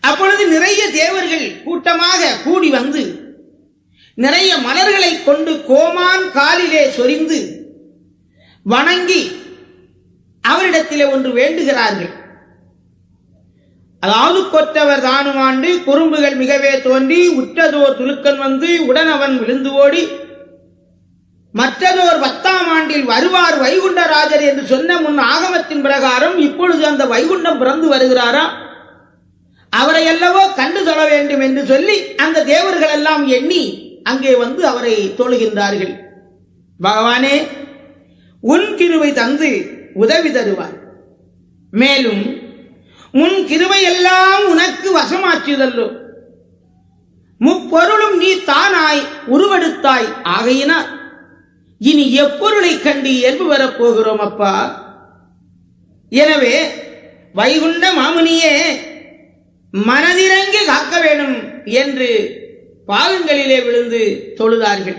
அப்பொழுது நிறைய தேவர்கள் கூட்டமாக கூடி வந்து நிறைய மலர்களை கொண்டு கோமான் காலிலே சொரிந்து வணங்கி அவரிடத்திலே ஒன்று வேண்டுகிறார்கள். அதாவது கொற்றவர் தானுமாண்டு குறும்புகள் மிகவே தோன்றி உற்றதோர் துலுக்கன் வந்து உடனவன் விழுந்து ஓடி மற்றதோர் 10ஆம் ஆண்டில் வருவார் வைகுண்டராஜர் என்று சொன்ன முன் ஆகமத்தின் பிரகாரம் இப்பொழுது அந்த வைகுண்டம் பிறந்து வருகிறாரா, அவரை அல்லவோ கண்டு தொழ வேண்டும் என்று சொல்லி அந்த தேவர்கள் எல்லாம் எண்ணி அங்கே வந்து அவரை தொழுகின்றார்கள். பகவானே, உன் கிருபை தந்து உதவி தருவார். மேலும் முன் கிருபை எல்லாம் உனக்கு வசமாச்சுதல்லோ, முப்பொருளும் நீ தானாய் உருவெடுத்தாய் ஆகையினால் இனி எப்பொருளை கண்டு இயல்பு வரப்போகிறோம் அப்பா. எனவே வைகுண்ட மாமுனியே மனதிறங்கி காக்க வேண்டும் என்று பாதங்களிலே விழுந்து தொழுதார்கள்.